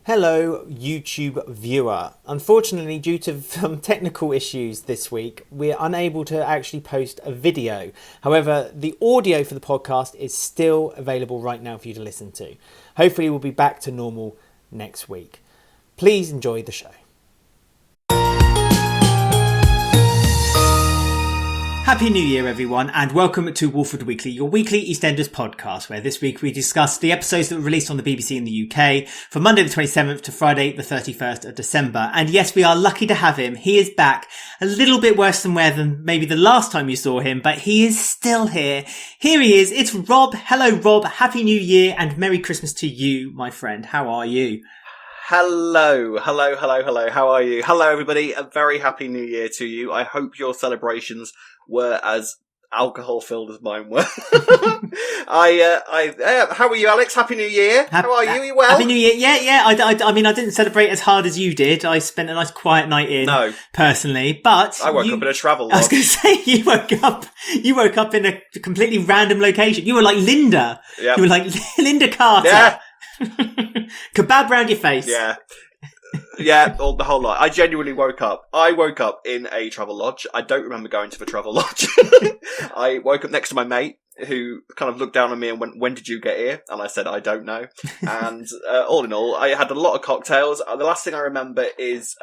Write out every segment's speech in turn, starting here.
Hello, YouTube viewer. Unfortunately, due to some technical issues this week, we're unable to actually post a video. However, the audio for the podcast is still available right now for you to listen to. Hopefully, we'll be back to normal next week. Please enjoy the show. Happy New Year, everyone, and welcome to Walford Weekly, your weekly EastEnders podcast, where this week we discuss the episodes that were released on the BBC in the UK from Monday the 27th to Friday the 31st of December. And yes, we are lucky to have him. He is back, a little bit worse than maybe the last time you saw him, but he is still here. Here he is. It's Rob. Hello, Rob. Happy New Year and Merry Christmas to you, my friend. How are you? Hello. How are you? Hello, everybody. A very happy New Year to you. I hope your celebrations were as alcohol-filled as mine were. How are you, Alex? Happy New Year. How are you? Are you well? Happy New Year. Yeah. I mean, I didn't celebrate as hard as you did. I spent a nice quiet night in. No. Personally, but I woke up in a travel lodge. I was going to say, you woke up in a completely random location. You were like Linda. Yep. You were like Linda Carter. Yeah. Kebab round your face. Yeah. Yeah, the whole lot. I genuinely woke up. I woke up in a travel lodge. I don't remember going to the travel lodge. I woke up next to my mate, who kind of looked down on me and went, "When did you get here?" And I said, "I don't know." And all in all, I had a lot of cocktails. The last thing I remember is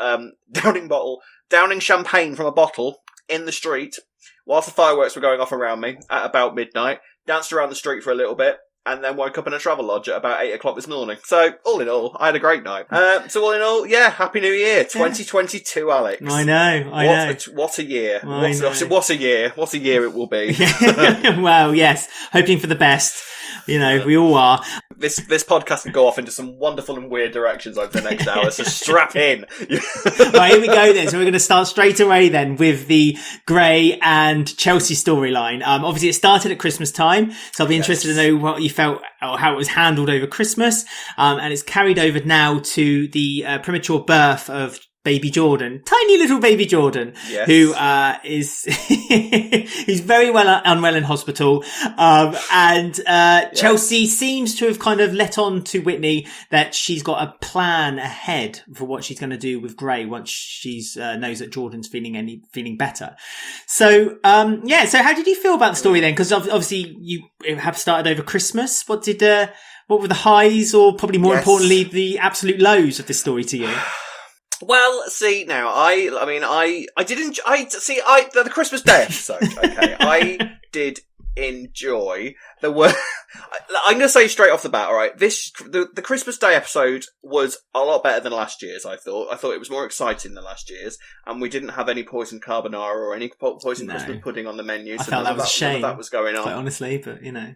downing champagne from a bottle in the street whilst the fireworks were going off around me at about midnight. Danced around the street for a little bit, and then woke up in a travel lodge at about 8 o'clock this morning. So, all in all, I had a great night. So all in all, yeah, Happy New Year, 2022, Alex. I know. What a year. What a year. What a year it will be. Well, yes, hoping for the best. You know, we all are. This podcast can go off into some wonderful and weird directions over the next hour, so strap in. Right, here we go then. So we're going to start straight away then with the Gray and Chelsea storyline. Obviously it started at Christmas time, so I'll be interested to know what you felt or how it was handled over Christmas. And it's carried over now to the premature birth of baby Jordan, tiny little baby Jordan, yes. Who is he's very unwell in hospital, and yes. Chelsea seems to have kind of let on to Whitney that she's got a plan ahead for what she's going to do with Gray once she's knows that Jordan's feeling better. So so how did you feel about the story then? Because obviously you have started over Christmas. What were the highs, or probably more importantly the absolute lows of this story to you? Well, see, now, the Christmas Day episode, okay, I did enjoy I'm going to say straight off the bat, alright, the Christmas Day episode was a lot better than last year's, I thought. I thought it was more exciting than last year's, and we didn't have any poison carbonara or any poison Christmas pudding on the menu, so I felt that was a shame, that was going on. Quite honestly, but, you know.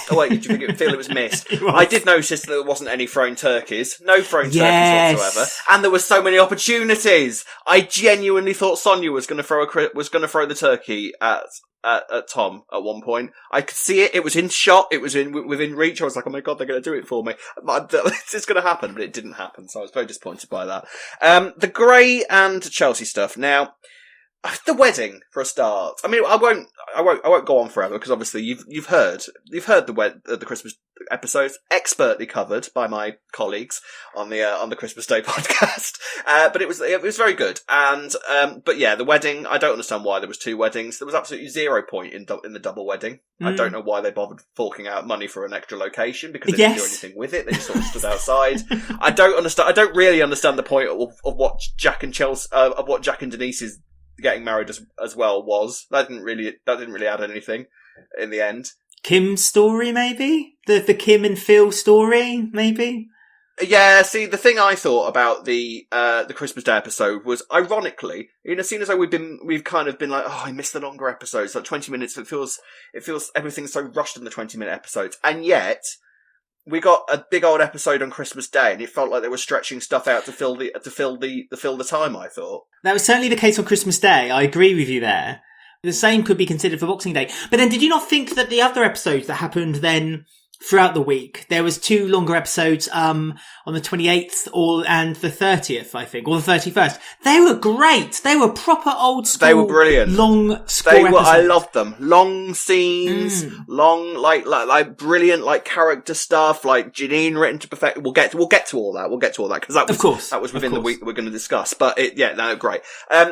Oh wait, did you feel it was missed? It was. I did notice that there wasn't any thrown turkeys. No thrown turkeys whatsoever. And there were so many opportunities. I genuinely thought Sonia was going to throw the turkey at Tom at one point. I could see it. It was in shot. It was within reach. I was like, oh my God, they're going to do it for me. It's going to happen, but it didn't happen. So I was very disappointed by that. The Gray and Chelsea stuff. Now, the wedding for a start. I mean, I won't go on forever because obviously you've heard the Christmas episodes expertly covered by my colleagues on the Christmas Day podcast. But it was very good. And but yeah, the wedding. I don't understand why there was two weddings. There was absolutely 0 point in the double wedding. I don't know why they bothered forking out money for an extra location because they didn't do anything with it. They just sort of stood outside. I don't really understand the point of what Jack and Denise's getting married as well was. That didn't really add anything in the end. Kim's story, maybe? The Kim and Phil story, maybe? Yeah, see, the thing I thought about the Christmas Day episode was, ironically, seeing as though we've kind of been like, oh, I miss the longer episodes, like 20 minutes, it feels everything's so rushed in the 20-minute episodes, and yet we got a big old episode on Christmas Day, and it felt like they were stretching stuff out to fill the time. I thought that was certainly the case on Christmas Day. I agree with you there. The same could be considered for Boxing Day. But then, did you not think that the other episodes that happened then throughout the week. There was 2 longer episodes on the 28th and the 30th, I think, or the 31st. They were great. They were proper old school. They were brilliant. Long score episodes. I loved them. Long scenes, long like brilliant like character stuff, like Janine written to perfection. We'll get to all that. Because that was within the week that we're going to discuss. But great.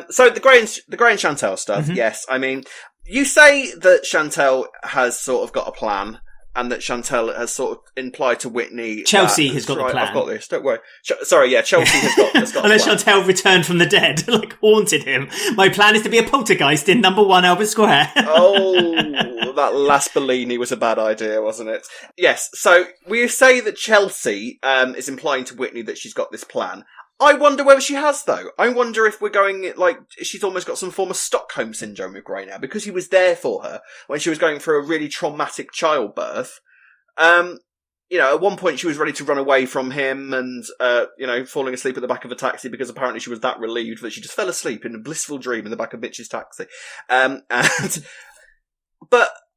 So the Grey and Chantel stuff. Yes, I mean, you say that Chantel has sort of got a plan. And that Chantel has sort of implied to Whitney. Chelsea has got the plan. I've got this. Don't worry. Chelsea has got. Unless Chantel returned from the dead, like haunted him. My plan is to be a poltergeist in number 1 Albert Square. Oh, that last Bellini was a bad idea, wasn't it? Yes. So we say that Chelsea is implying to Whitney that she's got this plan. I wonder whether she has, though. I wonder if we're going, like, she's almost got some form of Stockholm syndrome with Grey now, because he was there for her when she was going through a really traumatic childbirth. At one point she was ready to run away from him and, falling asleep at the back of a taxi because apparently she was that relieved that she just fell asleep in a blissful dream in the back of Mitch's taxi. But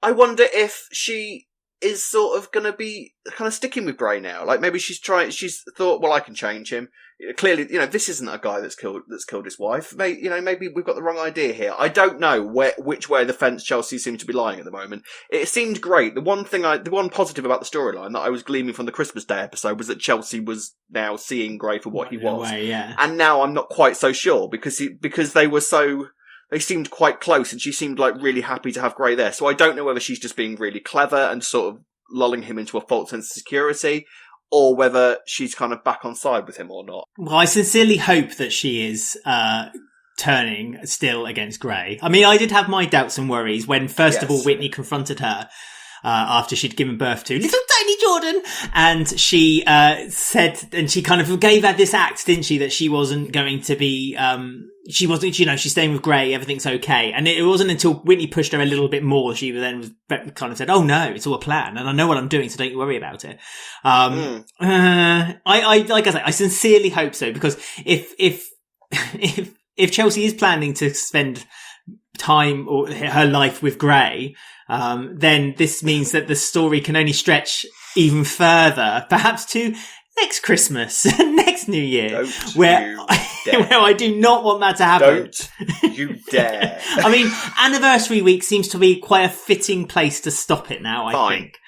I wonder if she is sort of going to be kind of sticking with Grey now. Like, maybe she's thought, well, I can change him. Clearly, this isn't a guy that's killed his wife. Maybe we've got the wrong idea here. I don't know which way of the fence Chelsea seems to be lying at the moment. It seemed great. The one positive about the storyline that I was gleaming from the Christmas Day episode was that Chelsea was now seeing Grey for what he was. And now I'm not quite so sure because they seemed quite close and she seemed like really happy to have Grey there. So I don't know whether she's just being really clever and sort of lulling him into a false sense of security, or whether she's kind of back on side with him or not. Well, I sincerely hope that she is turning still against Grey. I mean, I did have my doubts and worries when, first of all, Whitney confronted her after she'd given birth to little tiny Jordan, and she said, and she kind of gave her this act, didn't she, that she wasn't going to be, she wasn't, she's staying with Grey, everything's okay. And it wasn't until Whitney pushed her a little bit more, she then kind of said, oh no, it's all a plan, and I know what I'm doing, so don't you worry about it. I like I say, I sincerely hope so, because if Chelsea is planning to spend time or her life with Grey, then this means that the story can only stretch even further, perhaps to next Christmas, next New Year, where I do not want that to happen. Don't you dare. I mean, anniversary week seems to be quite a fitting place to stop it now, I think.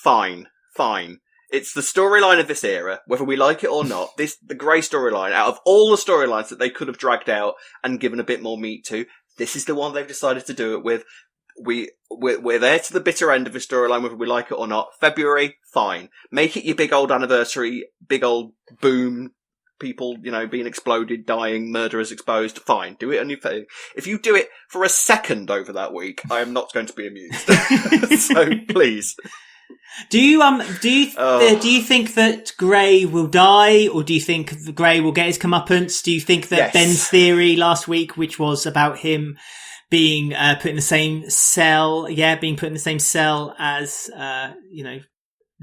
Fine. It's the storyline of this era, whether we like it or not. The Grey storyline, out of all the storylines that they could have dragged out and given a bit more meat to, this is the one they've decided to do it with. We're there to the bitter end of the storyline, whether we like it or not. February, fine. Make it your big old anniversary, big old boom, people, being exploded, dying, murderers exposed, fine. Do it on your thing. If you do it for a second over that week, I am not going to be amused. So please. Do you think that Grey will die, or do you think Grey will get his comeuppance? Do you think that Ben's theory last week, which was about him being put in the same cell, as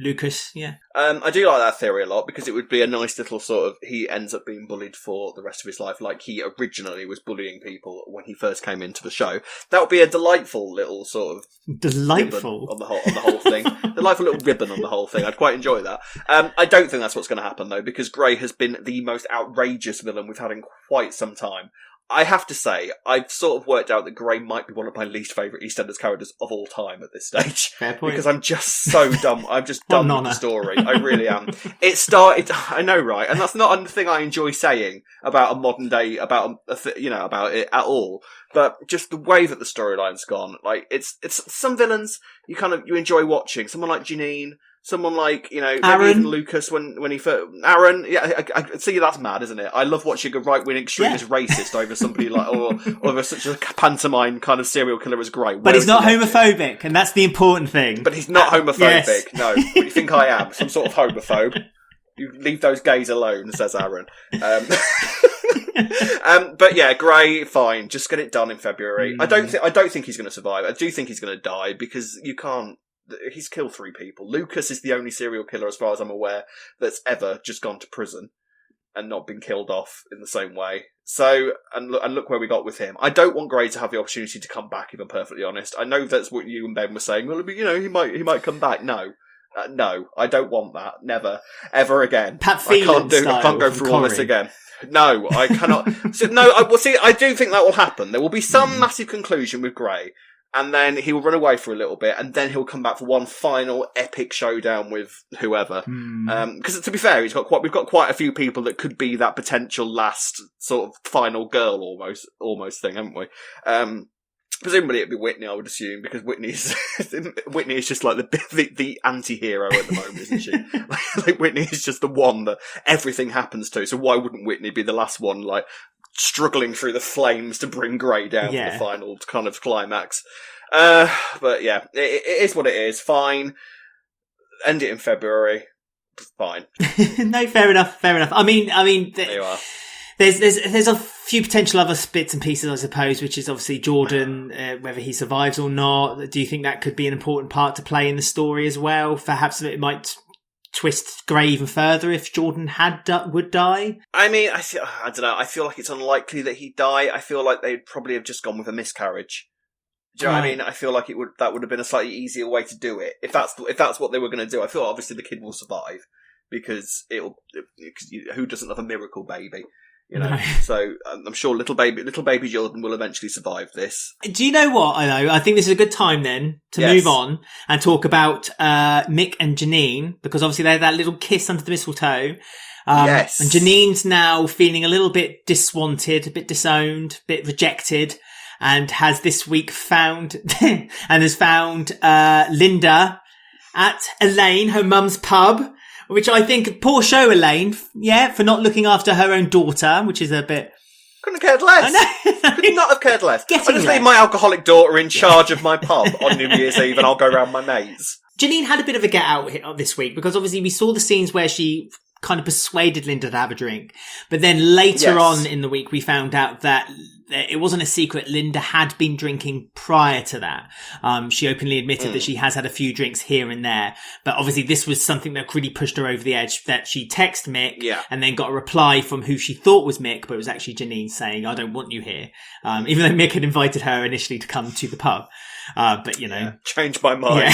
Lucas, I do like that theory a lot, because it would be a nice little sort of, he ends up being bullied for the rest of his life, like he originally was bullying people when he first came into the show. That would be a delightful little sort of delightful on the whole thing. Delightful little ribbon on the whole thing. I'd quite enjoy that. I don't think that's what's going to happen though, because Grey has been the most outrageous villain we've had in quite some time. I have to say, I've sort of worked out that Grey might be one of my least favourite EastEnders characters of all time at this stage. Fair point. Because I'm just so dumb. I'm just done with the story. I really am. It started, I know, right? And that's not a thing I enjoy saying about a modern day, about it at all. But just the way that the storyline's gone, like, it's some villains you enjoy watching. Someone like Janine, someone like, maybe even Lucas when he first... Aaron, I see, that's mad, isn't it? I love watching a right-wing extremist racist over somebody like, or over such a pantomime kind of serial killer as Grey. But he's not homophobic, and that's the important thing. But he's not homophobic, yes. No. What do you think I am? Some sort of homophobe? You leave those gays alone, says Aaron. But yeah, Grey, fine. Just get it done in February. I don't think he's going to survive. I do think he's going to die, because you can't... He's killed 3 people. Lucas is the only serial killer, as far as I'm aware, that's ever just gone to prison and not been killed off in the same way. So, and look where we got with him. I don't want Grey to have the opportunity to come back, if I'm perfectly honest. I know that's what you and Ben were saying. Well, he might come back. No. No, I don't want that. Never, ever again. Pat Phelan I can't go through all this again. No, I cannot. I do think that will happen. There will be some massive conclusion with Grey, and then he will run away for a little bit, and then he'll come back for one final epic showdown with whoever. Because to be fair, we've got quite a few people that could be that potential last sort of final girl almost thing, haven't we? Presumably it'd be Whitney, I would assume, because Whitney is just like the anti-hero at the moment, isn't she? like Whitney is just the one that everything happens to, so why wouldn't Whitney be the last one, like, struggling through the flames to bring Grey down to the final kind of climax? But yeah, it is what it is. Fine. End it in February. Fine. No, fair enough. I mean, there you are. There's a few potential other bits and pieces, I suppose, which is obviously Jordan, whether he survives or not. Do you think that could be an important part to play in the story as well? Perhaps it might twist Grey even further if Jordan would die? I mean, I don't know. I feel like it's unlikely that he'd die. I feel like they'd probably have just gone with a miscarriage. Do you know what I mean? I feel like that would have been a slightly easier way to do it. If that's what they were going to do. I feel obviously the kid will survive because who doesn't love a miracle baby? You know, so I'm sure little baby Jordan will eventually survive this. Do you know what? I think this is a good time then to move on and talk about Mick and Janine, because obviously they had that little kiss under the mistletoe. Yes. And Janine's now feeling a little bit diswanted, a bit disowned, a bit rejected, and has this week found Linda at Elaine, her mum's pub. Which I think, poor show, Elaine, for not looking after her own daughter, which is a bit... Couldn't have cared less. I Could not have cared less. I just leave my alcoholic daughter in charge of my pub on New Year's Eve and I'll go around my mates. Janine had a bit of a get out this week because obviously we saw the scenes where she kind of persuaded Linda to have a drink. But then later on in the week, we found out that it wasn't a secret. Linda had been drinking prior to that. She openly admitted that she has had a few drinks here and there. But obviously this was something that really pushed her over the edge, that she texted Mick and then got a reply from who she thought was Mick, but it was actually Janine saying, I don't want you here. Even though Mick had invited her initially to come to the pub. But you know, changed my mind.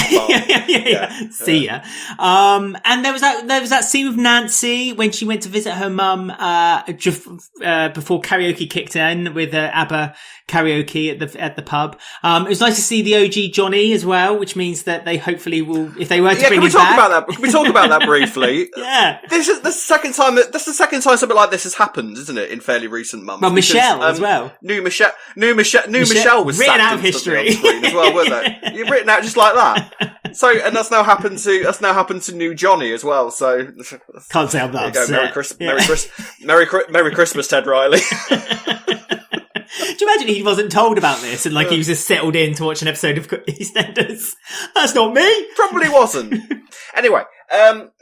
See ya. And there was that scene with Nancy when she went to visit her mum, before karaoke kicked in with ABBA karaoke at the pub. It was nice to see the OG Johnny as well, which means that they hopefully will, if they were to bring him back. Can we talk about that briefly? This is the second time something like this has happened, isn't it? In fairly recent months. Well, Michelle as well. New Michelle was written sacked out of history on screen as well, weren't they? You've written out just like that. So, and that's now happened to New Johnny as well. So can't say I'm that upset. Merry Christmas, Ted Riley. Do you imagine he wasn't told about this and like he was just settled in to watch an episode of EastEnders? That's not me. Probably wasn't. Anyway,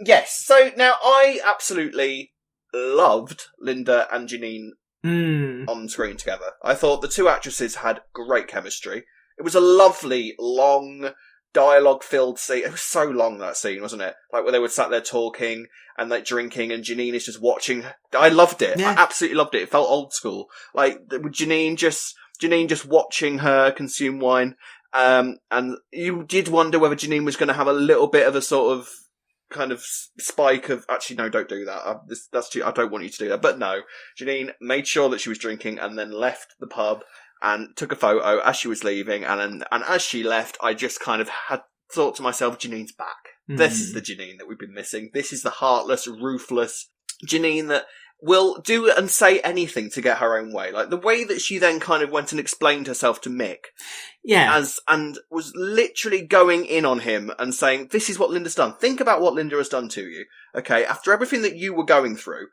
yes. So now I absolutely loved Linda and Janine on screen together. I thought the two actresses had great chemistry. It was a lovely, long, dialogue-filled scene. It was so long, that scene, wasn't it? Like, where they were sat there talking and, like, drinking, and Janine is just watching. I loved it. I absolutely loved it. It felt old school. Like, with Janine just watching her consume wine. And you did wonder whether Janine was going to have a little bit of a sort of kind of spike of, actually, no, don't do that. That's too, I don't want you to do that. But no, Janine made sure that she was drinking and then left the pub and took a photo as she was leaving, and as she left, I just kind of had thought to myself, Janine's back. This is the Janine that we've been missing. This is the heartless, ruthless Janine that will do and say anything to get her own way. Like, the way that she then kind of went and explained herself to Mick. And was literally going in on him and saying, this is what Linda's done. Think about what Linda has done to you. Okay, after everything that you were going through,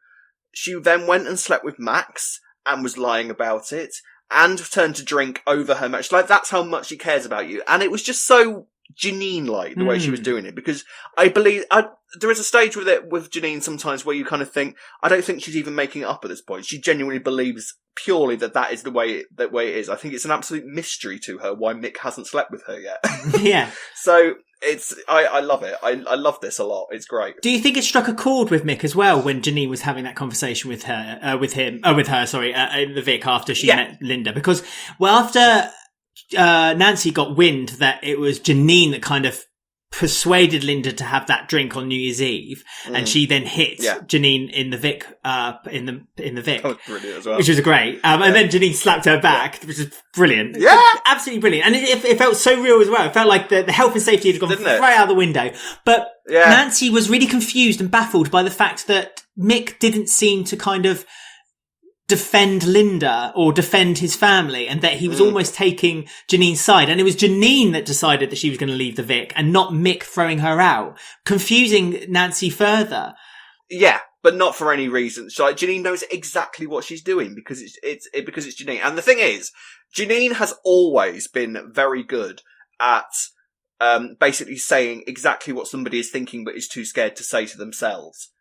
she then went and slept with Max and was lying about it. And turned to drink over her match. Like, that's how much she cares about you. And it was just so Janine-like, the way she was doing it. Because I believe, there is a stage with Janine sometimes where you kind of think, I don't think she's even making it up at this point. She genuinely believes purely that is the way it is. I think it's an absolute mystery to her why Mick hasn't slept with her yet. So, I love it. I love this a lot. It's great. Do you think it struck a chord with Mick as well when Janine was having that conversation with her, in the Vic after she met Linda? Because, well, after Nancy got wind that it was Janine that kind of persuaded Linda to have that drink on New Year's Eve, and she then hit Janine in the Vic, in the Vic. That was brilliant as well. Which was great. And then Janine slapped her back, which is brilliant. Yeah! Absolutely brilliant. And it felt so real as well. It felt like the health and safety had gone right out the window. But Nancy was really confused and baffled by the fact that Mick didn't seem to kind of defend Linda or defend his family, and that he was almost taking Janine's side. And it was Janine that decided that she was going to leave the Vic and not Mick throwing her out, confusing Nancy further. Yeah, but not for any reason. So like, Janine knows exactly what she's doing because it's Janine. And the thing is, Janine has always been very good at basically saying exactly what somebody is thinking but is too scared to say to themselves.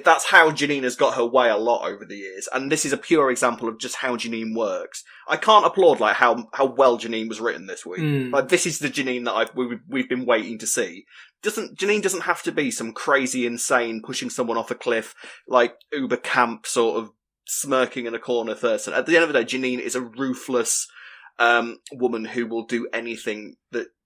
That's how Janine has got her way a lot over the years, and this is a pure example of just how Janine works. I can't applaud like how well Janine was written this week. Like, this is the Janine that we've been waiting to see. Janine doesn't have to be some crazy, insane, pushing someone off a cliff, like uber camp sort of smirking in a corner person. At the end of the day, Janine is a ruthless woman who will do anything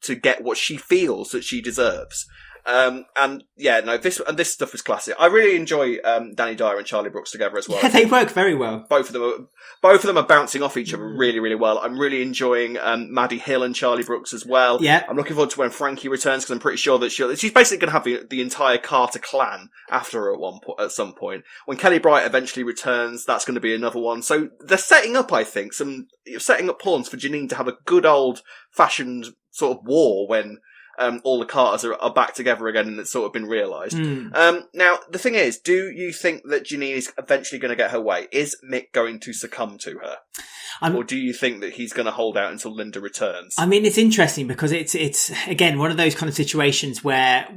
to get what she feels that she deserves. This stuff was classic. I really enjoy Danny Dyer and Charlie Brooks together as well. Yeah, they work very well. Both of them are bouncing off each other really, really well. I'm really enjoying Maddie Hill and Charlie Brooks as well. Yeah, I'm looking forward to when Frankie returns because I'm pretty sure that she's basically going to have the entire Carter clan after her at some point. When Kelly Bright eventually returns, that's going to be another one. So they're setting up, I think, setting up pawns for Janine to have a good old fashioned sort of war when all the Carters are back together again and it's sort of been realised. Now, the thing is, do you think that Janine is eventually going to get her way? Is Mick going to succumb to her? Or do you think that he's going to hold out until Linda returns? I mean, it's interesting because it's again, one of those kind of situations where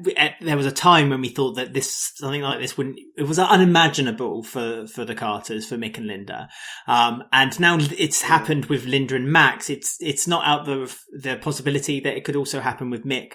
there was a time when we thought that something like this it was unimaginable for the Carters, for Mick and Linda. And now it's happened with Linda and Max. It's not out the possibility that it could also happen with Mick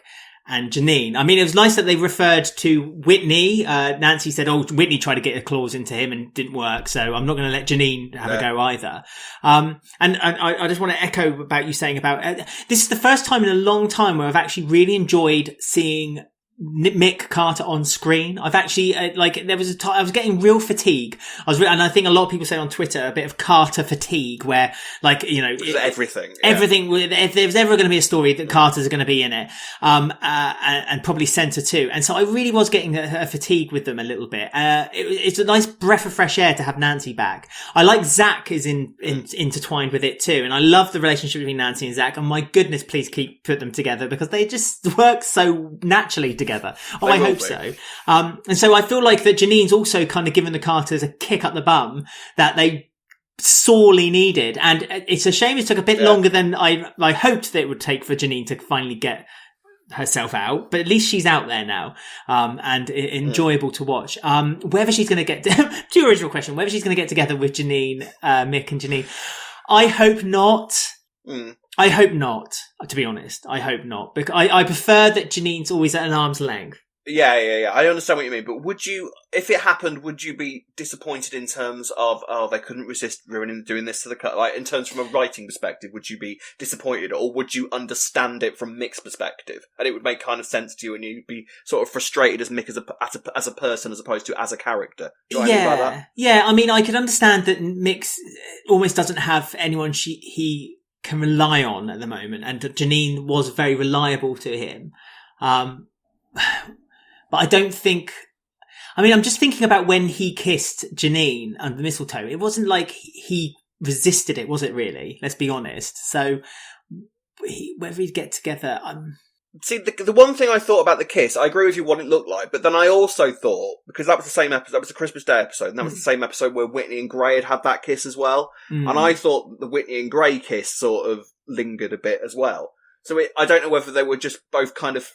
and Janine. I mean, it was nice that they referred to Whitney. Nancy said, Whitney tried to get a clause into him and didn't work, so I'm not going to let Janine have a go either. And I just want to echo about you saying about, this is the first time in a long time where I've actually really enjoyed seeing Mick Carter on screen. I've actually, there was a time I was getting real fatigue. And I think a lot of people say on Twitter a bit of Carter fatigue where, everything. If there's ever going to be a story that Carters are going to be in it, and probably centre too. And so I really was getting a fatigue with them a little bit. It's a nice breath of fresh air to have Nancy back. I like Zack is intertwined with it too. And I love the relationship between Nancy and Zack. And my goodness, please put them together because they just work so naturally together. I hope so. And so I feel like that Janine's also kind of given the Carters a kick up the bum that they sorely needed. And it's a shame it took a bit longer than I hoped that it would take for Janine to finally get herself out, but at least she's out there now, and enjoyable to watch. Whether she's going to get to your original question, whether she's going to get together with Janine, Mick and Janine, I hope not. I hope not, to be honest. I hope not. Because I prefer that Janine's always at an arm's length. Yeah. I understand what you mean. But if it happened, would you be disappointed in terms of, they couldn't resist ruining doing this to the cut? Like, in terms from a writing perspective, would you be disappointed? Or would you understand it from Mick's perspective? And it would make kind of sense to you and you'd be sort of frustrated as Mick as a person as opposed to as a character. Do you know what I mean by that? Yeah, I mean, I could understand that Mick almost doesn't have anyone he can rely on at the moment, and Janine was very reliable to him. But I don't think, I'm just thinking about when he kissed Janine under the mistletoe. It wasn't like he resisted it, was it really? Let's be honest. So whether he'd get together, See, the one thing I thought about the kiss, I agree with you what it looked like, but then I also thought, because that was the same episode, that was the Christmas Day episode, and that was the same episode where Whitney and Gray had that kiss as well, and I thought the Whitney and Gray kiss sort of lingered a bit as well. So I don't know whether they were just both kind of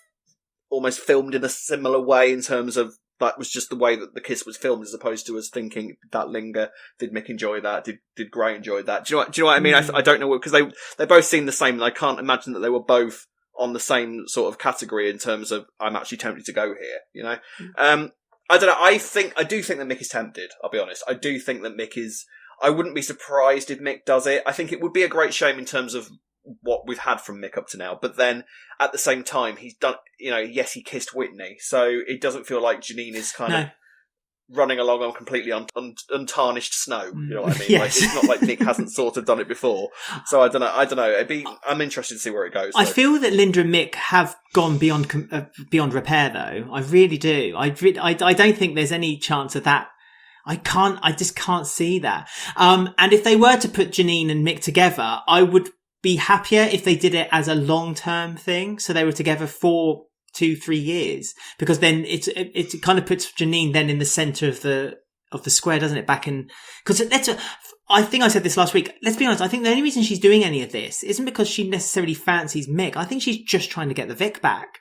almost filmed in a similar way in terms of that was just the way that the kiss was filmed as opposed to us thinking, did that linger? Did Mick enjoy that? Did Gray enjoy that? Do you know what I mean? I don't know, because they both seem the same, and I can't imagine that they were both on the same sort of category in terms of I'm actually tempted to go here, you know? I don't know. I do think that Mick is tempted, I'll be honest. I do think that Mick is, I wouldn't be surprised if Mick does it. I think it would be a great shame in terms of what we've had from Mick up to now. But then at the same time, he's done, yes, he kissed Whitney. So it doesn't feel like Janine is kind of running along on completely untarnished snow. You know what I mean? Yes. Like, it's not like Mick hasn't sort of done it before. So I don't know. I'm interested to see where it goes. I feel that Linda and Mick have gone beyond repair, though. I really do. I don't think there's any chance of that. I just can't see that. And if they were to put Janine and Mick together, I would be happier if they did it as a long-term thing. So they were together for 2-3 years, because then it kind of puts Janine then in the center of the square, doesn't it? Back in, because I think I said this last week. Let's be honest. I think the only reason she's doing any of this isn't because she necessarily fancies Mick. I think she's just trying to get the Vic back.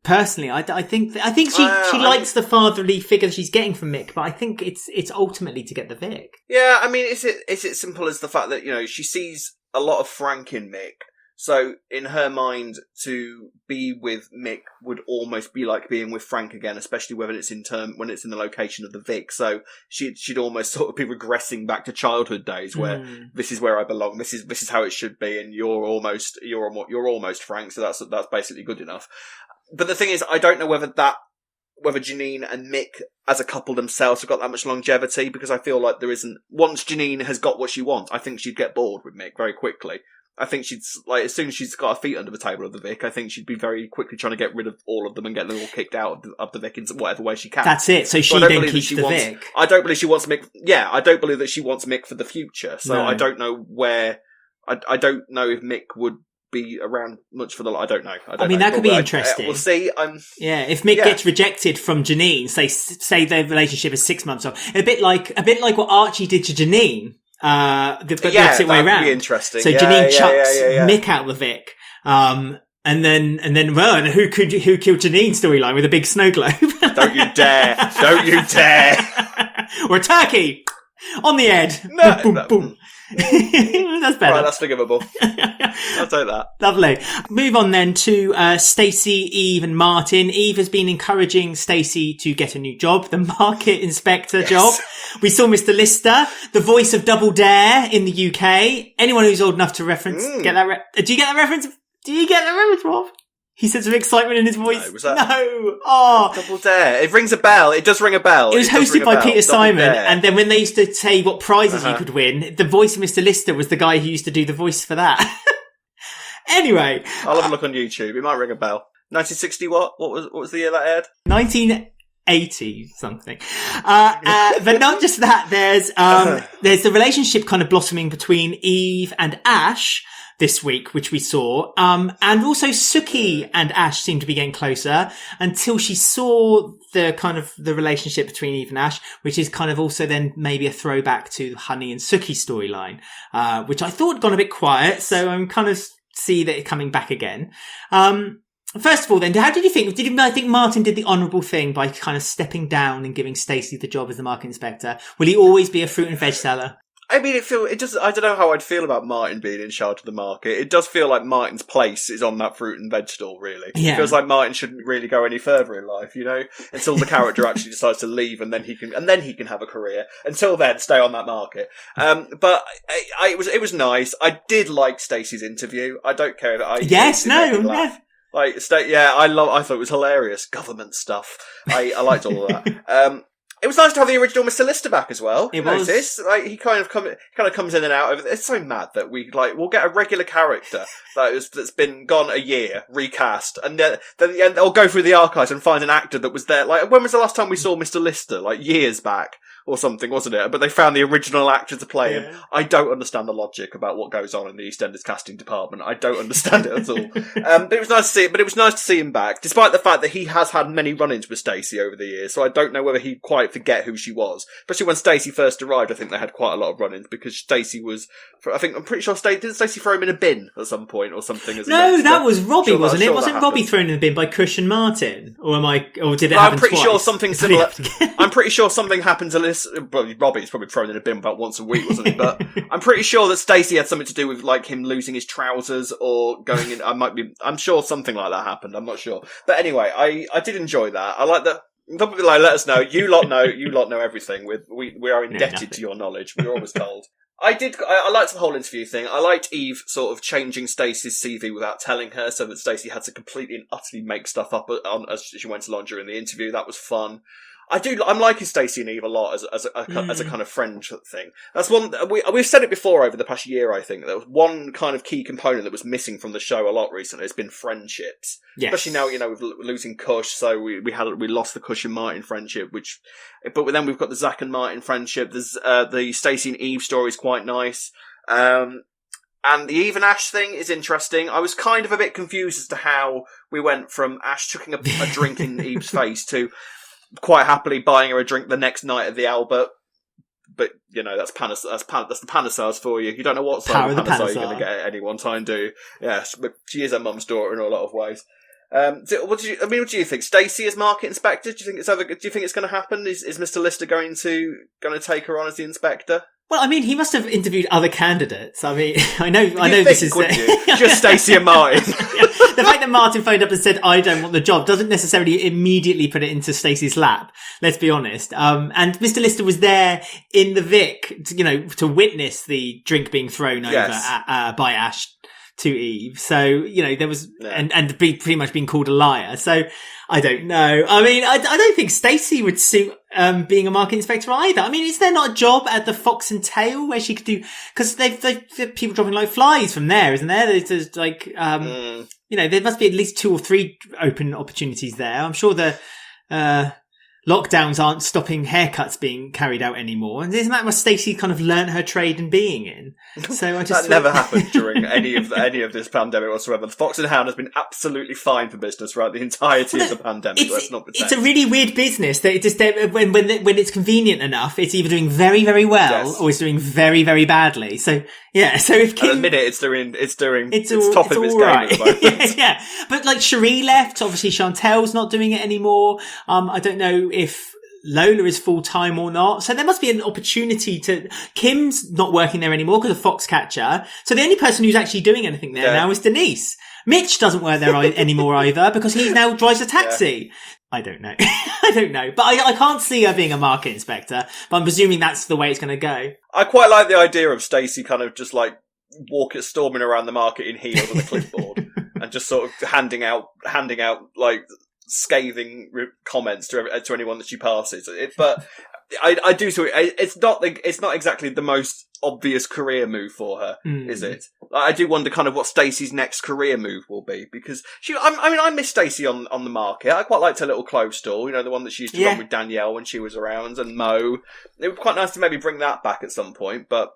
Personally, I think she likes the fatherly figure she's getting from Mick, but I think it's ultimately to get the Vic. Yeah, I mean, is it simple as the fact that she sees a lot of Frank in Mick? So in her mind, to be with Mick would almost be like being with Frank again, especially when it's in the location of the Vic. So she'd almost sort of be regressing back to childhood days where this is where I belong. This is how it should be, and you're almost Frank. So that's basically good enough. But the thing is, I don't know whether Janine and Mick as a couple themselves have got that much longevity, because I feel like there isn't. Once Janine has got what she wants, I think she'd get bored with Mick very quickly. I think she'd, as soon as she's got her feet under the table of the Vic, I think she'd be very quickly trying to get rid of all of them and get them all kicked out of the Vic in whatever way she can. That's it. So she then keeps the Vic. I don't believe she wants Mick. Yeah, I don't believe that she wants Mick for the future. So no. I don't know where. I don't know if Mick would be around much for the. I don't know. I mean, that could be interesting. We'll see. If Mick gets rejected from Janine, say their relationship is 6 months old, a bit like what Archie did to Janine. The opposite way around. Be interesting. So Janine chucks Mick out the Vic, and then who killed Janine storyline with a big snow globe. Don't you dare! Don't you dare! Or a turkey on the head. No, boom, boom. That's better. Right, that's forgivable. I'll take that. Lovely. Move on then to Stacey, Eve and Martin. Eve has been encouraging Stacey to get a new job, the market inspector job. We saw Mr. Lister, the voice of Double Dare in the UK. Anyone who's old enough to reference, get that do you get that reference? Do you get that reference, Rob? He said some excitement in his voice. No, was that? No. Oh. Double Dare. It rings a bell. It does ring a bell. It was hosted by Peter Simon. And then when they used to say what prizes you could win, the voice of Mr. Lister was the guy who used to do the voice for that. Anyway. I'll have a look on YouTube. It might ring a bell. 1960 what? What was the year that aired? 1980 something. But not just that, there's the relationship kind of blossoming between Eve and Ash this week, which we saw. And also Suki and Ash seem to be getting closer until she saw the relationship between Eve and Ash, which is kind of also then maybe a throwback to Honey and Suki storyline, which I thought had gone a bit quiet. So I'm kind of see that it coming back again. First of all then, how did you think? I think Martin did the honourable thing by kind of stepping down and giving Stacey the job as the market inspector? Will he always be a fruit and veg seller? I mean, I don't know how I'd feel about Martin being in charge of the market. It does feel like Martin's place is on that fruit and veg stall, really. Yeah. It feels like Martin shouldn't really go any further in life, until the character actually decides to leave and then he can have a career. Until then, stay on that market. But it was nice. I did like Stacey's interview. I don't care that I... Yes, no. I thought it was hilarious. Government stuff. I liked all of that. It was nice to have the original Mr. Lister back as well. It was. Notice? He kind of comes in and out. It's so mad that we'll get a regular character that's been gone a year, recast, and then they'll go through the archives and find an actor that was there. Like, when was the last time we saw Mr. Lister? Like, years back or something, wasn't it? But they found the original actor to play him. I don't understand the logic about what goes on in the EastEnders casting department. I don't understand it at all. But it was nice to see it. But it was nice to see him back, despite the fact that he has had many run-ins with Stacey over the years. So I don't know whether he'd quite forget who she was. Especially when Stacey first arrived, I think they had quite a lot of run-ins because Stacey was. I'm pretty sure didn't Stacey throw him in a bin at some point or something? No, that was Robbie, wasn't it? Wasn't Robbie thrown in the bin by Cush and Martin, or did it happen I'm pretty twice? Sure something similar. I'm pretty sure something happened to this. Robbie's probably thrown in a bin about once a week, wasn't he? But I'm pretty sure that Stacey had something to do with like him losing his trousers or going in. I'm sure something like that happened. I'm not sure. But anyway, I did enjoy that. I like that. Let us know. You lot know everything. We are indebted to your knowledge. We're always told. I liked the whole interview thing. I liked Eve sort of changing Stacey's CV without telling her, so that Stacey had to completely and utterly make stuff up as she went along during the interview. That was fun. I'm liking Stacey and Eve a lot as a kind of friend thing. That's one we've said it before over the past year. I think there was one kind of key component that was missing from the show a lot recently. It's been friendships, especially now with losing Kush. So we lost the Kush and Martin friendship, but then we've got the Zack and Martin friendship. There's the Stacey and Eve story is quite nice. And the Eve and Ash thing is interesting. I was kind of a bit confused as to how we went from Ash chucking a drink in Eve's face to quite happily buying her a drink the next night at the Albert. But, that's the Panasars for you. You don't know what side of Panasar you're going to get at any one time, do you? Yes, but she is her mum's daughter in a lot of ways. What do you think? Stacey as market inspector? Do you think it's going to happen? Is Mr. Lister going to take her on as the inspector? Well, I mean, he must have interviewed other candidates. I mean, I know this is just Stacey and Martin. The fact that Martin phoned up and said, "I don't want the job," doesn't necessarily immediately put it into Stacey's lap. Let's be honest. And Mr. Lister was there in the Vic, to witness the drink being thrown over by Ash to Eve. So, there was, and pretty much being called a liar. So, I don't know. I mean, I don't think Stacey would suit, being a market inspector either. I mean, is there not a job at the Fox and Tail where she could do, cause they've people dropping like flies from there, isn't there? There's like, there must be at least 2 or 3 open opportunities there. I'm sure the, lockdowns aren't stopping haircuts being carried out anymore. And isn't that what Stacey kind of learnt her trade in being in? So I just that never happened during any of this pandemic whatsoever. The Fox and Hound has been absolutely fine for business throughout the entirety of the pandemic. Let's not pretend. It's a really weird business that it just when it's convenient enough, it's either doing very, very well or it's doing very, very badly. So yeah, so if Kim, at the minute it's top of its game at the moment. yeah, but like Cherie left, obviously Chantel's not doing it anymore. I don't know if Lola is full-time or not. So there must be an opportunity Kim's not working there anymore because of Foxcatcher. So the only person who's actually doing anything there now is Denise. Mitch doesn't work there anymore either because he now drives a taxi. I don't know. I don't know. But I can't see her being a market inspector, but I'm presuming that's the way it's going to go. I quite like the idea of Stacey kind of just like storming around the market in heels with a clipboard and just sort of handing out like scathing comments to anyone that she passes. But I do so. It's not exactly the most obvious career move for her, is it? I do wonder kind of what Stacey's next career move will be because I miss Stacey on the market. I quite liked her little clothes stall, the one that she used to run with Danielle when she was around, and Mo. It would be quite nice to maybe bring that back at some point, but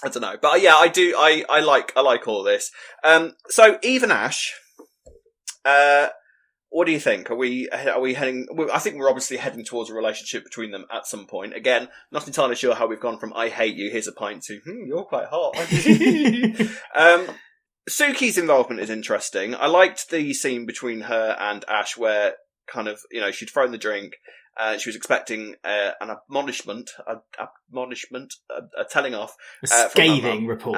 I don't know. But yeah, I do. I like all this. So Eve and Ash. What do you think? Are we heading? I think we're obviously heading towards a relationship between them at some point. Again, not entirely sure how we've gone from "I hate you, here's a pint" to "You're quite hot." Suki's involvement is interesting. I liked the scene between her and Ash where kind of she'd thrown the drink. She was expecting an admonishment, a telling off, a scathing report.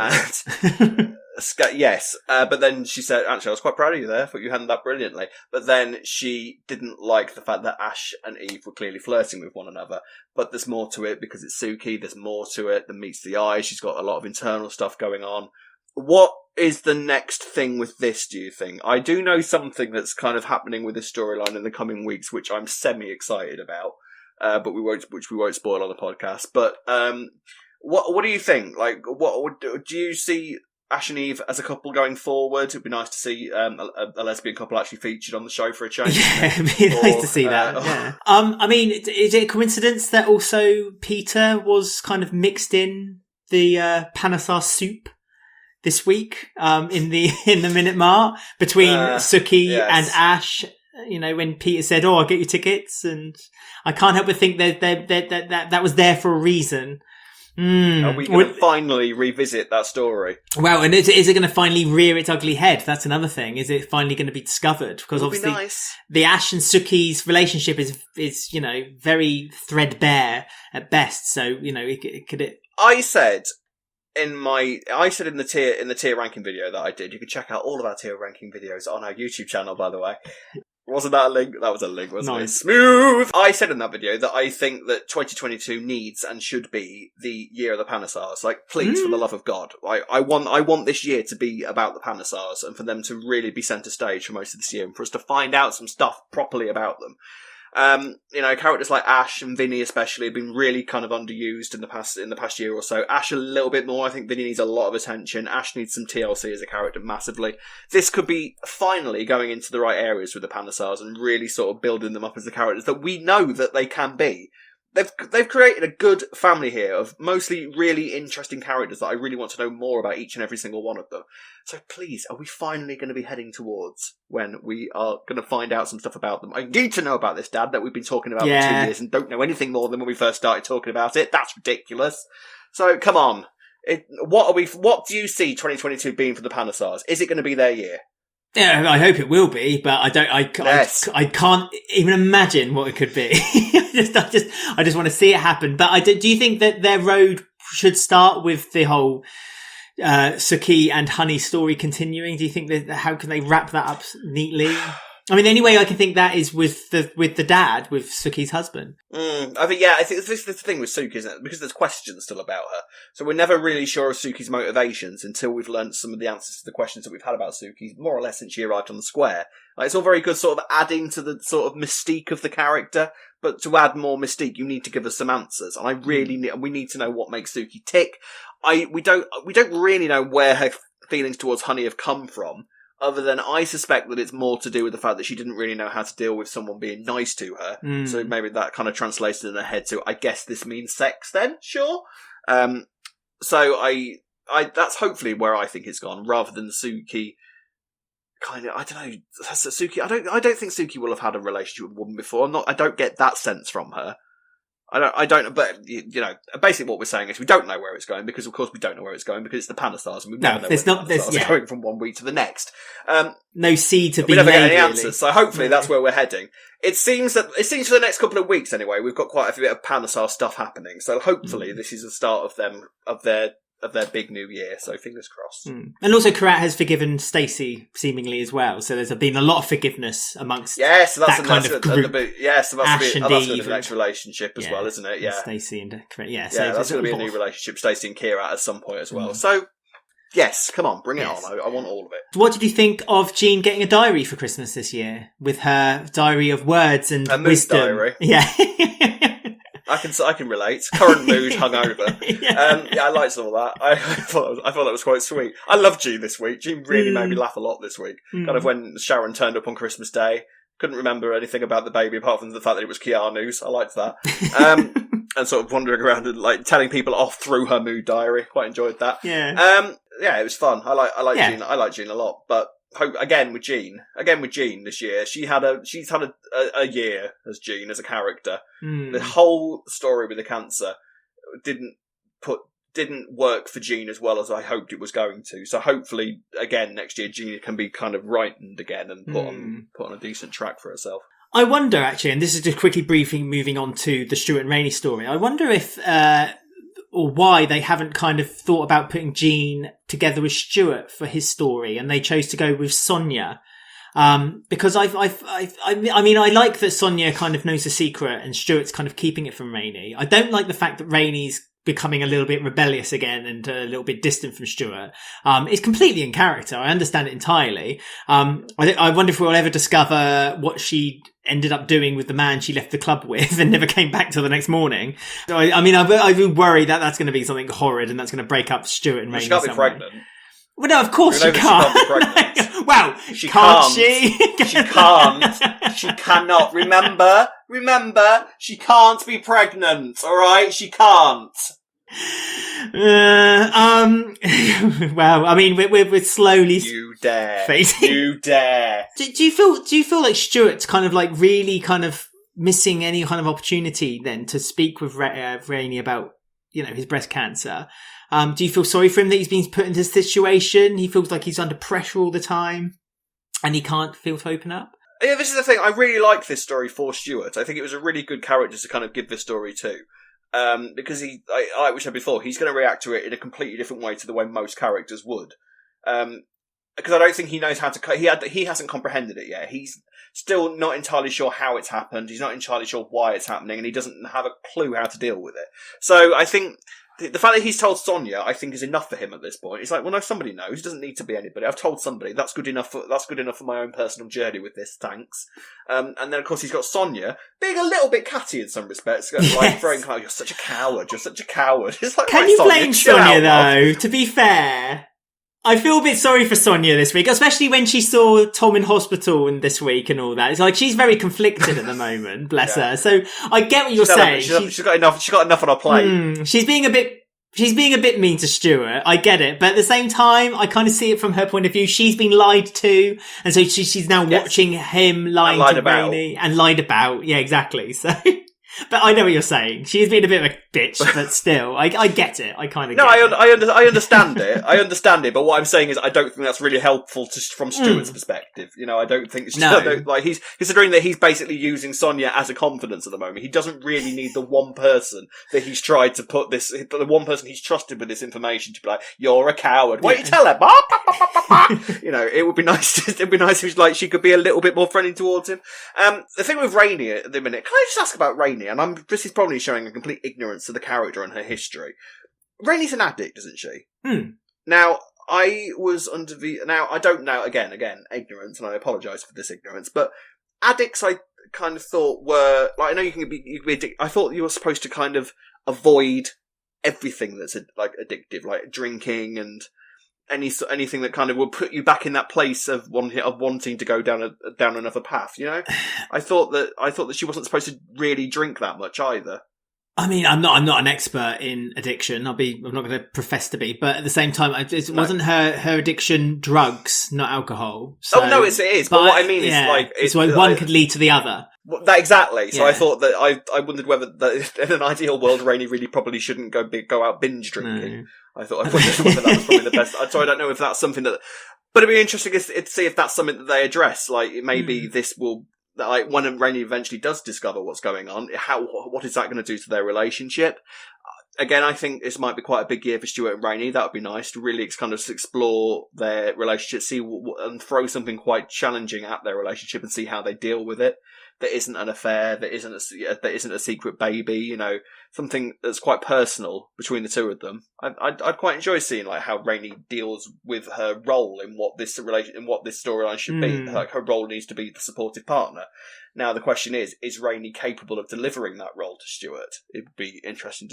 Yes, but then she said, "Actually, I was quite proud of you there. I thought you handled that brilliantly." But then she didn't like the fact that Ash and Eve were clearly flirting with one another. But there's more to it because it's Suki. There's more to it than meets the eye. She's got a lot of internal stuff going on. What is the next thing with this, do you think? I do know something that's kind of happening with this storyline in the coming weeks, which I'm semi-excited about, but we won't spoil on the podcast. But what do you think? Like, what do you see Ash and Eve as a couple going forward? It'd be nice to see a lesbian couple actually featured on the show for a change. Yeah, it'd be nice to see that. Yeah. I mean, is it a coincidence that also Peter was kind of mixed in the Panasar soup this week in the Minute Mar between Suki and Ash? When Peter said, "Oh, I'll get you tickets," and I can't help but think that was there for a reason. Are we going to finally revisit that story? Well, and is it going to finally rear its ugly head? That's another thing. Is it finally going to be discovered? Because obviously the Ash and Suki's relationship is very threadbare at best. So, I said in the tier ranking video that I did, you can check out all of our tier ranking videos on our YouTube channel, by the way. Wasn't that a link? That was a link, wasn't it? Nice. Smooth! I said in that video that I think that 2022 needs and should be the year of the Panasars. Like, please, for the love of God. I want this year to be about the Panasars and for them to really be centre stage for most of this year and for us to find out some stuff properly about them. Characters like Ash and Vinny especially have been really kind of underused in the past year or so. Ash a little bit more. I think Vinny needs a lot of attention. Ash needs some TLC as a character massively. This could be finally going into the right areas with the Panasars and really sort of building them up as the characters that we know that they can be. They've created a good family here of mostly really interesting characters that I really want to know more about each and every single one of them. So please, are we finally going to be heading towards when we are going to find out some stuff about them? I need to know about this, Dad, that we've been talking about for 2 years and don't know anything more than when we first started talking about it. That's ridiculous. So come on. What do you see 2022 being for the Panasars? Is it going to be their year? Yeah, I hope it will be, but I can't even imagine what it could be. I just want to see it happen. But do you think that their road should start with the whole Suki and Honey story continuing? Do you think that how can they wrap that up neatly? I mean, the only way I can think that is with the dad, with Suki's husband. I think this is the thing with Suki, isn't it? Because there's questions still about her. So we're never really sure of Suki's motivations until we've learned some of the answers to the questions that we've had about Suki, more or less since she arrived on the square. Like, it's all very good sort of adding to the sort of mystique of the character, but to add more mystique, you need to give us some answers. And we need to know what makes Suki tick. We don't really know where her feelings towards Honey have come from. Other than I suspect that it's more to do with the fact that she didn't really know how to deal with someone being nice to her. So maybe that kind of translated in her head to, I guess this means sex then? Sure. So I that's hopefully where I think it's gone, rather than Suki kind of, I don't know, Suki, I don't think Suki will have had a relationship with a woman before. I don't get that sense from her. I don't, but, basically what we're saying is we don't know where it's going because, of course, we don't know where it's going because it's the Panasars and we never know where it's going from one week to the next. No seed to be we never get any really. answers, so hopefully that's where we're heading. It seems for the next couple of weeks anyway, we've got quite a bit of Panasar stuff happening, so hopefully this is the start of their big new year, so fingers crossed. And also Kheerat has forgiven Stacey seemingly as well, so there's been a lot of forgiveness amongst so that's that kind of group. So that's Ash going to be the next relationship as well, isn't it? Yeah, Stacey and Kheerat. So that's going to be a new relationship, Stacey and Kheerat at some point as well. So yes, come on, bring it on. I want all of it. What did you think of Jean getting a diary for Christmas this year with her diary of words and wisdom? Diary. Yeah. I can relate. Current mood, hungover. I liked all that. I thought that was quite sweet. I love Jean this week. Jean really made me laugh a lot this week. Kind of when Sharon turned up on Christmas Day, couldn't remember anything about the baby apart from the fact that it was Keanu's. I liked that. And sort of wandering around and like telling people off through her mood diary. Quite enjoyed that. Yeah. It was fun. I like Jean. I like Jean a lot, but. Again with Jean this year, she's had a year as Jean as a character. The whole story with the cancer didn't work for Jean as well as I hoped it was going to. So hopefully, again next year, Jean can be kind of rightened again and put on a decent track for herself. I wonder actually, and this is just quickly moving on to the Stuart and Rainie story. I wonder if or why they haven't kind of thought about putting Jean together with Stuart for his story, and they chose to go with Sonia. Because I mean, I like that Sonia kind of knows the secret and Stuart's kind of keeping it from Rainie. I don't like the fact that Rainie's becoming a little bit rebellious again and a little bit distant from Stuart. It's completely in character. I understand it entirely. I wonder if we'll ever discover what she ended up doing with the man she left the club with and never came back till the next morning. So I do worry that that's going to be something horrid and that's going to breat Stuart and Rainie. She can't be pregnant. Well, no, of course she can't. Well, she can't she? She can't. She cannot. Remember, she can't be pregnant, alright? She can't. Well, I mean, we're slowly. You dare. Facing. You dare. Do you feel like Stuart's kind of like really kind of missing any kind of opportunity then to speak with Rainie about, his breast cancer? Do you feel sorry for him that he's been put into this situation? He feels like he's under pressure all the time and he can't feel to open up? Yeah, this is the thing. I really like this story for Stuart. I think it was a really good character to kind of give this story to. Because like we said before, he's going to react to it in a completely different way to the way most characters would. because I don't think he knows how to. He hasn't comprehended it yet. He's still not entirely sure how it's happened. He's not entirely sure why it's happening, and he doesn't have a clue how to deal with it. So I think the fact that he's told Sonia, I think, is enough for him at this point. It's like, well, no, somebody knows. It doesn't need to be anybody. I've told somebody. That's good enough for my own personal journey with this. Thanks. And then, of course, he's got Sonia being a little bit catty in some respects, like throwing, "Oh, you're such a coward. You're such a coward." It's like, can right, you Sonia, blame chill Sonia out, though? To be fair, I feel a bit sorry for Sonia this week, especially when she saw Tom in hospital and this week and all that. It's like she's very conflicted at the moment, bless her. So I get what you're saying. She's got enough. She's got enough on her plate. She's being a bit mean to Stuart. I get it, but at the same time, I kind of see it from her point of view. She's been lied to, and so she's now watching him lying to Rainie and lied about. Yeah, exactly. So. But I know what you're saying. She's been a bit of a bitch, but still, I get it. I kind of get it. I understand it. I understand it. But what I'm saying is, I don't think that's really helpful from Stuart's perspective. You know, I don't think like he's considering that he's basically using Sonia as a confidence at the moment. He doesn't really need the one person that he's tried to put the one person he's trusted with this information to be like, "You're a coward." Why don't you tell her? You know, it would be nice. It'd be nice if she could be a little bit more friendly towards him. The thing with Rainie at the minute, can I just ask about Rainie? And this is probably showing a complete ignorance of the character and her history. Rainie's an addict, isn't she? Now, I don't know, again, ignorance, and I apologise for this ignorance, but addicts I kind of thought were, like, I know you can be addicted. I thought you were supposed to kind of avoid everything that's like addictive, like drinking and anything that kind of would put you back in that place of wanting to go down another path. You know, I thought that she wasn't supposed to really drink that much either. I mean, I'm not an expert in addiction. I'm not going to profess to be, but at the same time, wasn't her addiction drugs, not alcohol? So, no, it is. But what I mean is, like, it's like one could lead to the other. That exactly. So I thought that I wondered whether in an ideal world, Rainie really probably shouldn't go out binge drinking. No. I wondered whether that was probably the best. So I don't know if that's something that, but it'd be interesting to see if that's something that they address. Like, maybe this will, like, when Rainie eventually does discover what's going on, what is that going to do to their relationship? Again, I think this might be quite a big year for Stuart and Rainie. That would be nice to really kind of explore their relationship, see and throw something quite challenging at their relationship and see how they deal with it. That isn't an affair, that isn't a secret baby, you know, something that's quite personal between the two of them. I'd quite enjoy seeing, like, how Rainie deals with her role in what this storyline should be. Like, her role needs to be the supportive partner. Now the question is Rainie capable of delivering that role to Stuart? It would be interesting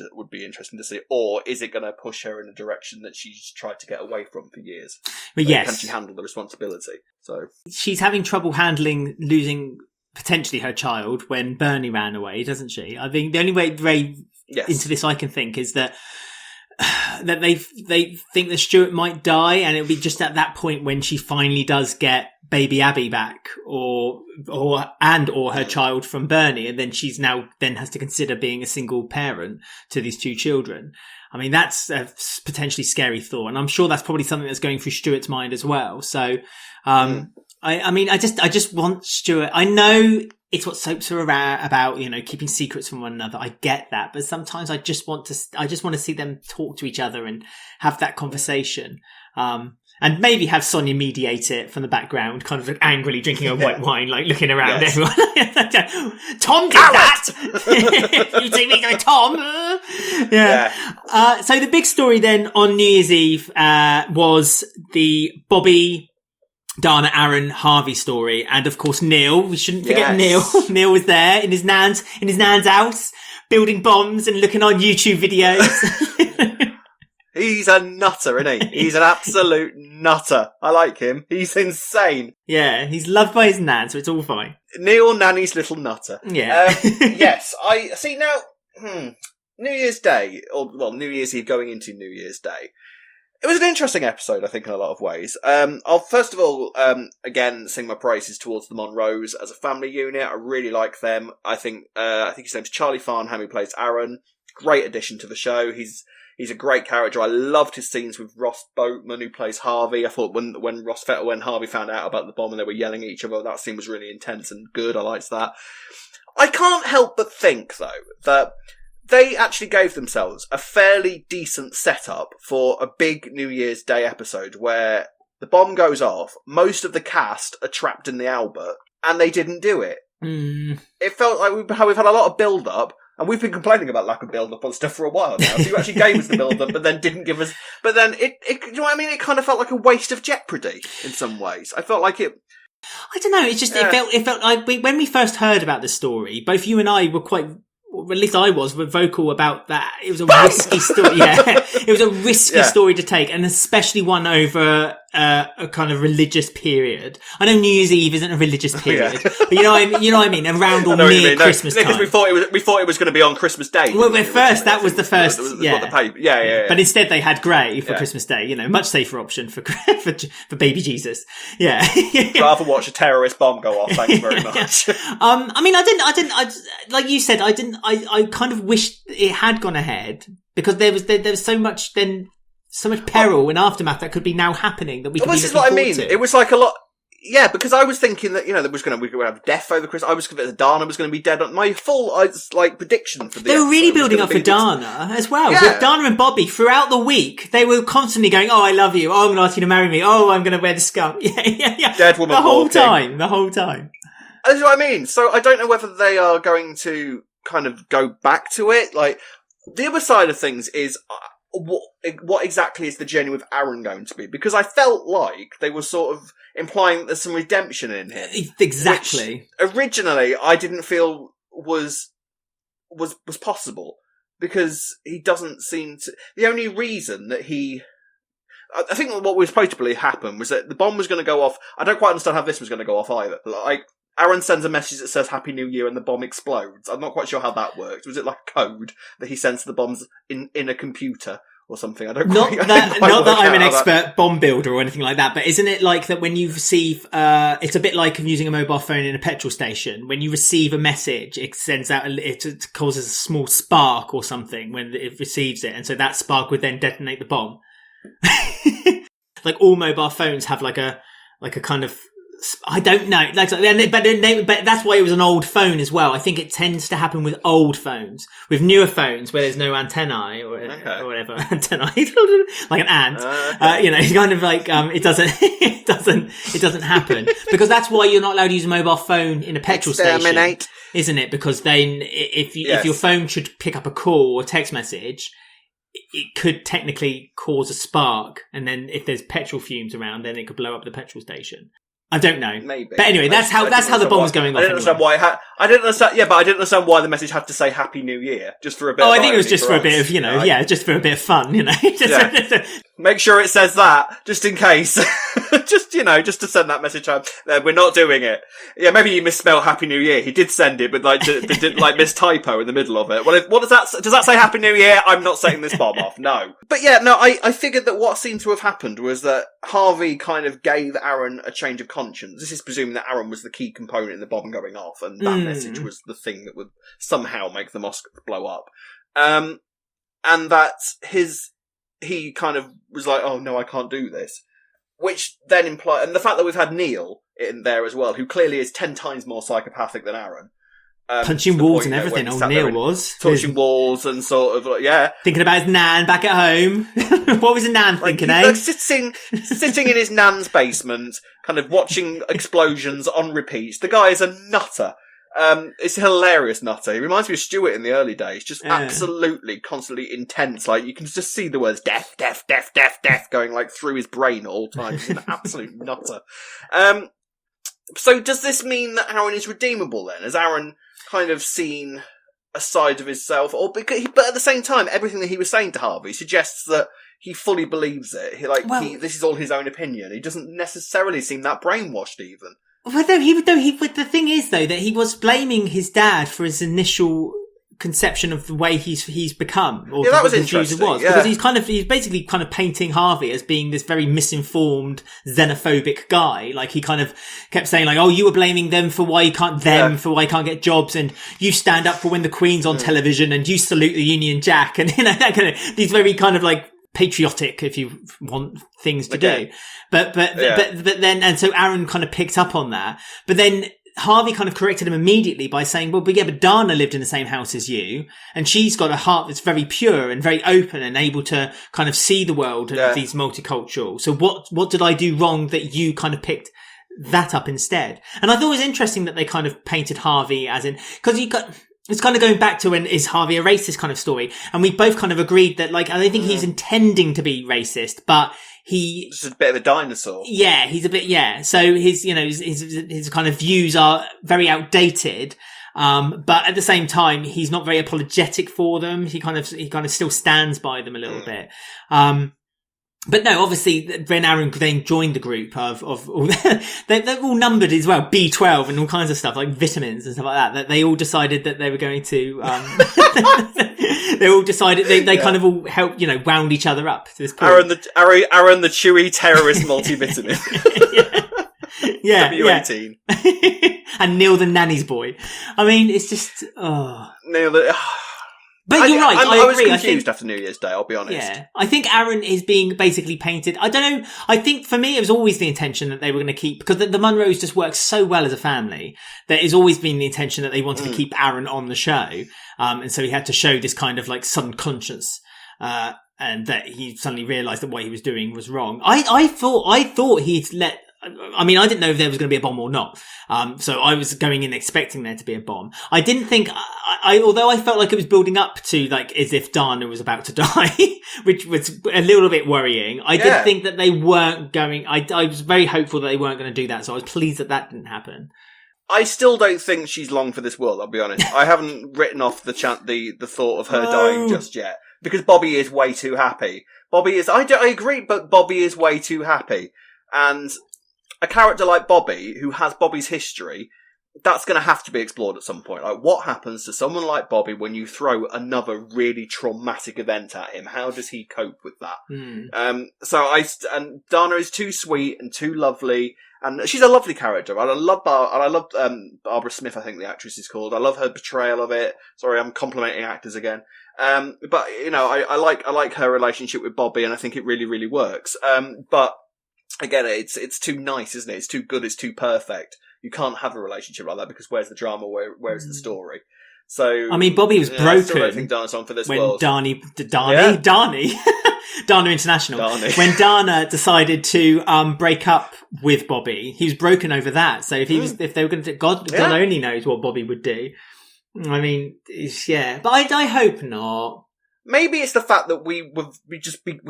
to see, or is it going to push her in a direction that she's tried to get away from for years? But yes, can she handle the responsibility? So she's having trouble handling losing potentially her child when Bernie ran away, doesn't she? I think the only way into this I can think is that they think that Stuart might die, and it'll be just at that point when she finally does get baby Abby back, or her child from Bernie, and then she's now has to consider being a single parent to these two children. I mean, that's a potentially scary thought, and I'm sure that's probably something that's going through Stuart's mind as well. So, I mean, I just want Stuart. I know it's what soaps are about, you know, keeping secrets from one another. I get that, but sometimes I just want to see them talk to each other and have that conversation. And maybe have Sonia mediate it from the background, kind of angrily drinking a white wine, like looking around everyone. Tom did that! You take me to Tom! So the big story then on New Year's Eve was the Bobby, Dana, Aaron, Harvey story, and of course Neil. We shouldn't forget Neil. Neil was there in his nan's house, building bombs and looking on YouTube videos. He's a nutter, isn't he? He's an absolute nutter. I like him. He's insane. Yeah, he's loved by his nan, so it's all fine. Neil, Nanny's little nutter. Yeah. Yes, I see now. New Year's Day, New Year's Eve going into New Year's Day. It was an interesting episode, I think, in a lot of ways. I'll first of all, again, sing my praises towards the Monroes as a family unit. I really like them. I think his name's Charlie Farnham, who plays Aaron. Great addition to the show. He's a great character. I loved his scenes with Ross Boatman, who plays Harvey. I thought when Harvey found out about the bomb and they were yelling at each other, that scene was really intense and good. I liked that. I can't help but think, though, that they actually gave themselves a fairly decent setup for a big New Year's Day episode where The bomb goes off. Most of the cast are trapped in the Albert, and they didn't do it. It felt like we've had a lot of build-up, and we've been complaining about lack of build-up on stuff for a while now. So you actually gave us the build-up, but then didn't give us... But then, you know what I mean? It kind of felt like a waste of jeopardy in some ways. I felt like it... I don't know, it felt like when we first heard about the story, both you and I were quite... Or at least I were vocal about that. It was a risky story. Yeah, it was a risky story to take, and especially one over a kind of religious period. I know New Year's Eve isn't a religious period, but you know what I mean. Around or near Christmas time. Because we thought it was going to be on Christmas Day. Well, that was the first. Yeah. But instead, they had grey for Christmas Day. You know, much safer option for baby Jesus. Yeah. Rather watch a terrorist bomb go off. Thanks very much. I mean, I didn't. Like you said, I kind of wished it had gone ahead because there was so much peril and aftermath that could be now happening that we could be looking forward to. This is what I mean. It was like a lot. Yeah, because I was thinking that, we were going to have death over Christmas. I was convinced that Dana was going to be dead. My full, prediction for the They were really building up for Dana as well. Yeah. With Dana and Bobby throughout the week, they were constantly going, "Oh, I love you. Oh, I'm going to ask you to marry me. Oh, I'm going to wear the scarf." Yeah. Dead woman the whole walking. time. That's what I mean. So I don't know whether they are going to kind of go back to it. Like, the other side of things is... What exactly is the journey with Aaron going to be? Because I felt like they were sort of implying that there's some redemption in him. Exactly. Originally, I didn't feel was possible because he doesn't seem to. The only reason that I think what was supposed to believe happened was that the bomb was going to go off. I don't quite understand how this was going to go off either. Like, Aaron sends a message that says Happy New Year and the bomb explodes. I'm not quite sure how that worked. Was it like a code that he sends to the bombs in a computer or something? Not that I'm an expert bomb builder or anything like that, but isn't it like that when you receive, it's a bit like using a mobile phone in a petrol station. When you receive a message, it sends out, it causes a small spark or something when it receives it. And so that spark would then detonate the bomb. Like all mobile phones have like a kind of, I don't know. But that's why it was an old phone as well. I think it tends to happen with old phones. With newer phones where there's no antennae or whatever antennae, like an ant. It's kind of like it doesn't happen because that's why you're not allowed to use a mobile phone in a petrol station, isn't it? Because then if your phone should pick up a call or text message, it could technically cause a spark, and then if there's petrol fumes around, then it could blow up the petrol station. I don't know. Maybe. But anyway, that's how the bomb was going off. I didn't understand why I didn't understand why the message had to say Happy New Year, just for a bit of I think it was just for a bit of, just for a bit of fun, Make sure it says that, just in case. just to send that message out. We're not doing it. Yeah, maybe you misspelled Happy New Year. He did send it, but didn't mistypo in the middle of it. What does that say Happy New Year? I'm not setting this bomb off. No. But yeah, no, I figured that what seemed to have happened was that Harvey kind of gave Aaron a change of conscience. This is presuming that Aaron was the key component in the bomb going off, and that message was the thing that would somehow make the mosque blow up. And that he kind of was like, oh no, I can't do this. Which then implied, and the fact that we've had Neil in there as well, who clearly is 10 times more psychopathic than Aaron. Punching walls and everything, Neil was. Touching walls and sort of, thinking about his nan back at home. What was his nan thinking, sitting in his nan's basement, kind of watching explosions on repeat. The guy is a nutter. It's a hilarious nutter. He reminds me of Stuart in the early days. Just absolutely, constantly intense. Like, you can just see the words death, death, death, death, death going like through his brain at all times. He's an absolute nutter. So does this mean that Aaron is redeemable then? Has Aaron kind of seen a side of himself? But at the same time, everything that he was saying to Harvey suggests that he fully believes it. This is all his own opinion. He doesn't necessarily seem that brainwashed even. But the thing is though that he was blaming his dad for his initial conception of the way he's become, or that was interesting. Because he's basically kind of painting Harvey as being this very misinformed, xenophobic guy. Like he kind of kept saying like, "Oh, you were blaming them for why you can't for why you can't get jobs, and you stand up for when the Queen's on television, and you salute the Union Jack," and that kind of these very kind of like patriotic, if you want things to do. But then, and so Aaron kind of picked up on that. But then Harvey kind of corrected him immediately by saying, well, but yeah, but Dana lived in the same house as you, and she's got a heart that's very pure and very open and able to kind of see the world of these multicultural. So what did I do wrong that you kind of picked that up instead? And I thought it was interesting that they kind of painted Harvey as in, because it's kind of going back to is Harvey a racist kind of story? And we both kind of agreed that, like, I don't think he's intending to be racist, but he's just a bit of a dinosaur. Yeah, he's a bit, yeah. So his kind of views are very outdated. But at the same time, he's not very apologetic for them. He kind of still stands by them a little bit. But no, obviously, when Aaron then joined the group of they're all numbered as well, B12 and all kinds of stuff, like vitamins and stuff like that they all decided that they were going to, they all decided, they kind of all helped, wound each other up to this point. Aaron the chewy terrorist multivitamin. Yeah. W18. And Neil the nanny's boy. I mean, it's just, Neil the... But you're right. I was agree. confused after New Year's Day, I'll be honest. Yeah. I think Aaron is being basically painted. I don't know. I think for me, it was always the intention that they were going to keep, because the Monroes just work so well as a family. There has always been the intention that they wanted to keep Aaron on the show. And so he had to show this kind of like sudden conscience, and that he suddenly realized that what he was doing was wrong. I thought he'd let, I mean, I didn't know if there was going to be a bomb or not. So I was going in expecting there to be a bomb. I didn't think, although I felt like it was building up to like as if Dana was about to die, which was a little bit worrying. I did think that they weren't going, I was very hopeful that they weren't going to do that. So I was pleased that didn't happen. I still don't think she's long for this world, I'll be honest. I haven't written off the thought of her dying just yet. Because Bobby is way too happy. I agree, but Bobby is way too happy. And a character like Bobby, who has Bobby's history, that's going to have to be explored at some point. Like, what happens to someone like Bobby when you throw another really traumatic event at him? How does he cope with that? And Dana is too sweet and too lovely, and she's a lovely character. And I love Barbara Smith, I think the actress is called. I love her portrayal of it. Sorry, I'm complimenting actors again. But I like her relationship with Bobby, and I think it really, really works. But again, it's too nice, isn't it? It's too good. It's too perfect. You can't have a relationship like that, because where's the drama? Where's the story? So I mean, Bobby was broken. I still don't think Dana's on for this when world. Dana International. When Dana decided to break up with Bobby, he was broken over that. So if they were going to, God only knows what Bobby would do. I mean, but I hope not. Maybe it's the fact that we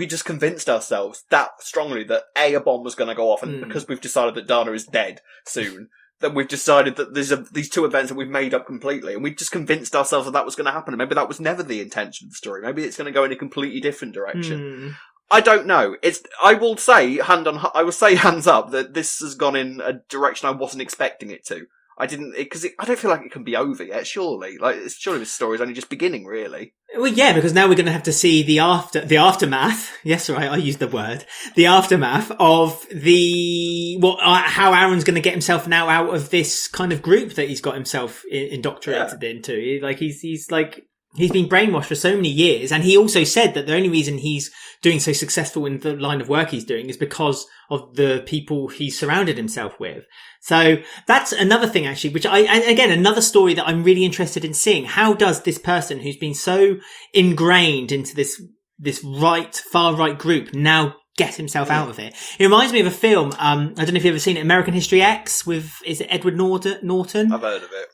just convinced ourselves that strongly that a bomb was going to go off, and because we've decided that Dana is dead soon, that we've decided that there's these two events that we've made up completely, and we've just convinced ourselves that was going to happen. And maybe that was never the intention of the story. Maybe it's going to go in a completely different direction. I don't know. I will say hands up that this has gone in a direction I wasn't expecting it to. I don't feel like it can be over yet, surely. Surely this story's only just beginning, really. Well, yeah, because now we're going to have to see the aftermath. Yes, right, I used the word. The aftermath of how Aaron's going to get himself now out of this kind of group that he's got himself indoctrinated into. Like, he's been brainwashed for so many years. And he also said that the only reason he's doing so successful in the line of work he's doing is because of the people he's surrounded himself with. So that's another thing, actually, another story that I'm really interested in seeing. How does this person who's been so ingrained into this far right group now get himself out of it? It reminds me of a film. I don't know if you've ever seen it, American History X is it Edward Norton? I've heard of it.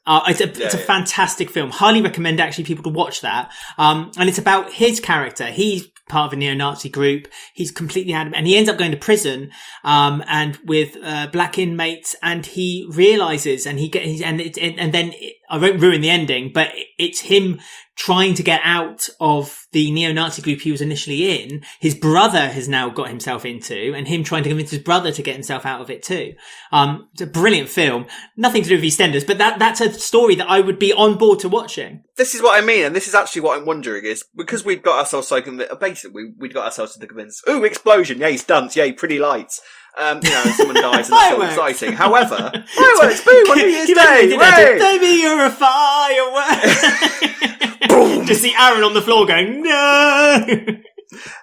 It's a fantastic film. Highly recommend actually people to watch that. And it's about his character. He's part of a neo-Nazi group. He's completely and he ends up going to prison, and with, black inmates, and he realizes, and then I won't ruin the ending, but it's him trying to get out of the neo-Nazi group he was initially in. His brother has now got himself into, and him trying to convince his brother to get himself out of it too. It's a brilliant film. Nothing to do with EastEnders, but that's a story that I would be on board to watching. This is what I mean, and this is actually what I'm wondering is, because we've got ourselves basically we'd got ourselves to convince, ooh, explosion, yay, stunts, yay, pretty lights. Someone dies and that's so exciting. However, fireworks, boom, on New Year's Day, baby, you're a firework. Just see Aaron on the floor going, no.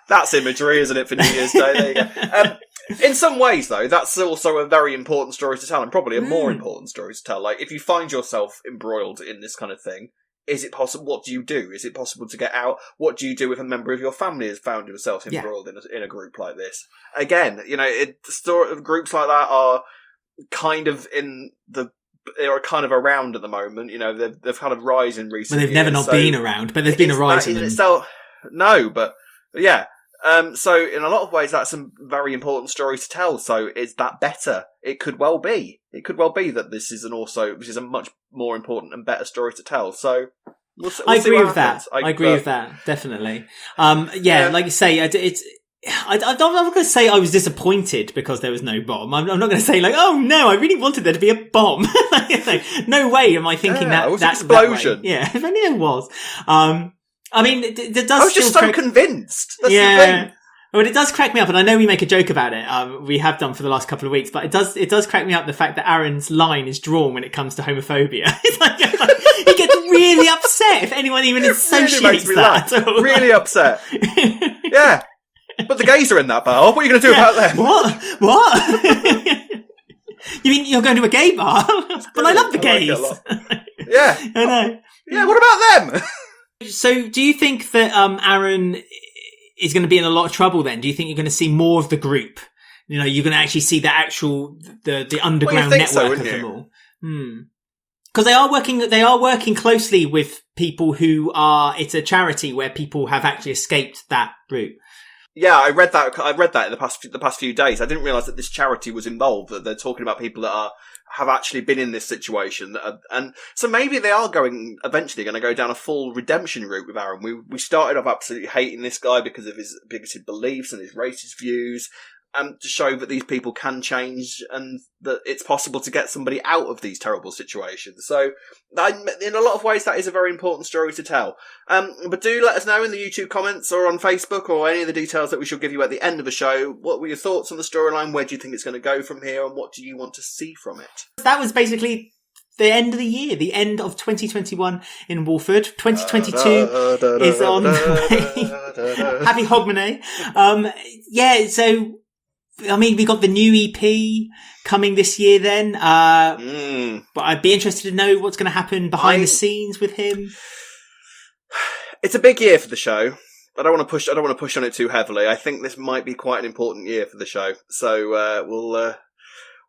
That's imagery, isn't it, for New Year's Day? There you go. In some ways, though, that's also a very important story to tell, and probably a more important story to tell. Like, if you find yourself embroiled in this kind of thing, is it possible? What do you do? Is it possible to get out? What do you do if a member of your family has found himself embroiled in a group like this? Again, the story of groups like that are kind of they are kind of around at the moment. They've kind of rise in recent years. They've never not been around, but there's been a rise in them. No, but yeah. So in a lot of ways, that's a very important story to tell. So is that better? It could well be. It could well be that this is a much more important and better story to tell. So I agree with that. I agree with that, definitely. Like you say, I'm not going to say I was disappointed because there was no bomb. I'm not going to say like, oh no, I really wanted there to be a bomb. No way am I thinking that. It was an explosion. Yeah, if only there was. I mean, it does. I was just so convinced. That's the thing. Well, it does crack me up, and I know we make a joke about it. We have done for the last couple of weeks, but it does crack me up the fact that Aaron's line is drawn when it comes to homophobia. It's like he gets really upset if anyone even associates that. Really upset. Yeah, but the gays are in that bar. What are you going to do about them? What? You mean you're going to a gay bar? But I love the gays. Yeah, I know. Yeah, what about them? So, do you think that Aaron is going to be in a lot of trouble then? Do you think you're going to see more of the group? You're going to actually see the underground network of them all? Because they are working closely with people who it's a charity where people have actually escaped that route. Yeah, I read that in the past few days. I didn't realise that this charity was involved, that they're talking about people that have actually been in this situation. And so maybe they are eventually going to go down a full redemption route with Aaron. We started off absolutely hating this guy because of his bigoted beliefs and his racist views, to show that these people can change and that it's possible to get somebody out of these terrible situations. So, in a lot of ways, that is a very important story to tell. But do let us know in the YouTube comments or on Facebook or any of the details that we shall give you at the end of the show. What were your thoughts on the storyline? Where do you think it's going to go from here? And what do you want to see from it? That was basically the end of the year, the end of 2021 in Walford. 2022 is on the way. Happy Hogmanay. So... I mean, we got the new EP coming this year then. But I'd be interested to know what's going to happen behind the scenes with him. It's a big year for the show. I don't want to push on it too heavily. I think this might be quite an important year for the show. So, we'll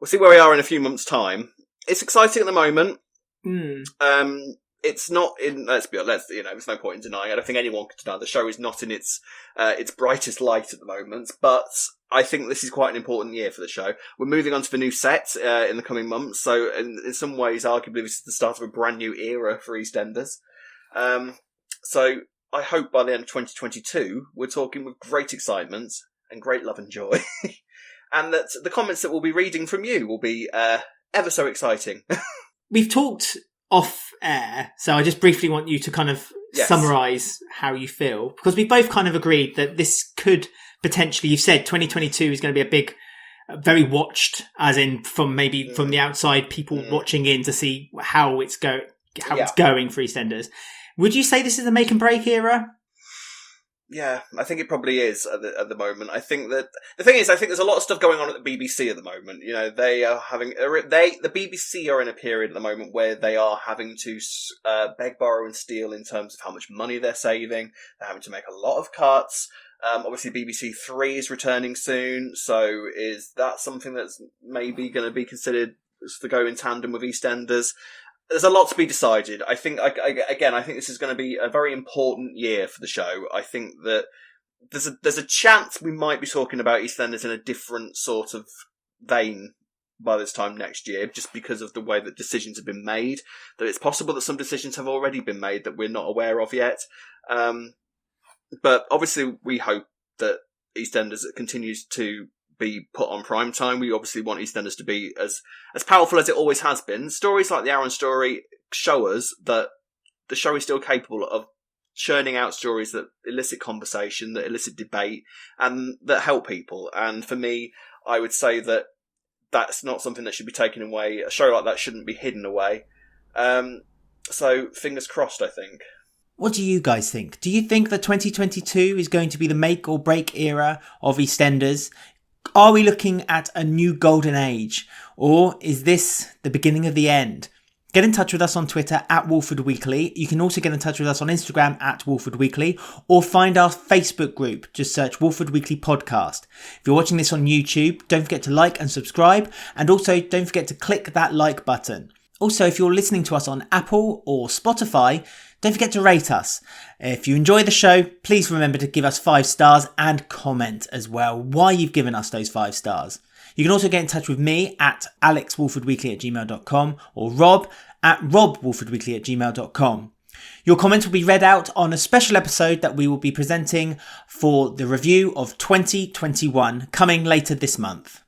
see where we are in a few months' time. It's exciting at the moment. It's not in, there's no point in denying it. I don't think anyone could deny the show is not in its brightest light at the moment, but I think this is quite an important year for the show. We're moving on to the new set in the coming months, so in some ways, arguably, this is the start of a brand new era for EastEnders. So I hope by the end of 2022, we're talking with great excitement and great love and joy, and that the comments that we'll be reading from you will be ever so exciting. We've talked off air, so I just briefly want you to kind of summarise how you feel, because we both kind of agreed that this could potentially, you've said 2022 is going to be a big, very watched, as in from the outside, people watching in to see how it's going for EastEnders. Would you say this is a make and break era? Yeah, I think it probably is at the moment. I think that the thing is, I think there's a lot of stuff going on at the BBC at the moment. They are the BBC are in a period at the moment where they are having to beg, borrow, and steal in terms of how much money they're saving. They're having to make a lot of cuts. Obviously, BBC Three is returning soon, so is that something that's maybe going to be considered to go in tandem with EastEnders? There's a lot to be decided. I think, I think this is going to be a very important year for the show. I think that there's a chance we might be talking about EastEnders in a different sort of vein by this time next year, just because of the way that decisions have been made. That it's possible that some decisions have already been made that we're not aware of yet. But obviously, we hope that EastEnders continues to be put on prime time. We obviously want EastEnders to be as powerful as it always has been. Stories like the Aaron story show us that the show is still capable of churning out stories that elicit conversation, that elicit debate, and that help people. And for me, I would say that that's not something that should be taken away. A show like that shouldn't be hidden away. So fingers crossed, I think. What do you guys think? Do you think that 2022 is going to be the make or break era of EastEnders? Are we looking at a new golden age, or is this the beginning of the end? Get in touch with us on Twitter at Walford Weekly. You can also get in touch with us on Instagram at Walford Weekly, or find our Facebook group. Just search Walford Weekly Podcast. If you're watching this on YouTube, don't forget to like and subscribe, and also don't forget to click that like button. Also, if you're listening to us on Apple or Spotify, don't forget to rate us. If you enjoy the show, please remember to give us 5 stars and comment as well why you've given us those 5 stars. You can also get in touch with me at alexwalfordweekly@gmail.com or Rob at robwalfordweekly@gmail.com. Your comments will be read out on a special episode that we will be presenting for the review of 2021 coming later this month.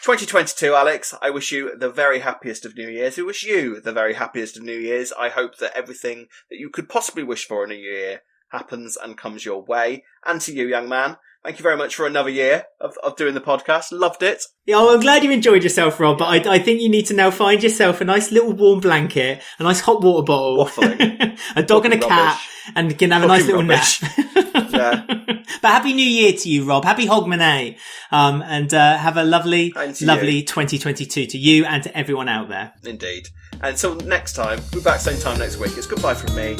2022, Alex, I wish you the very happiest of New Year's. I wish you the very happiest of New Year's. I hope that everything that you could possibly wish for in a year happens and comes your way. And to you, young man, thank you very much for another year of doing the podcast. Loved it. Yeah, I'm glad you enjoyed yourself, Rob, but I think you need to now find yourself a nice little warm blanket, a nice hot water bottle, waffling, a dog and a cat, and you can have a nice little nap. Yeah. But Happy New Year to you, Rob. Happy Hogmanay. And have a lovely 2022 to you and to everyone out there. Indeed. And until next time, we'll be back same time next week. It's goodbye from me.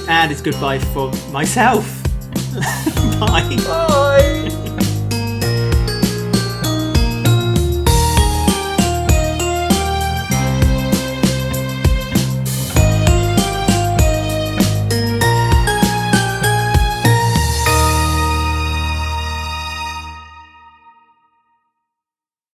And it's goodbye from myself. Bye. Bye.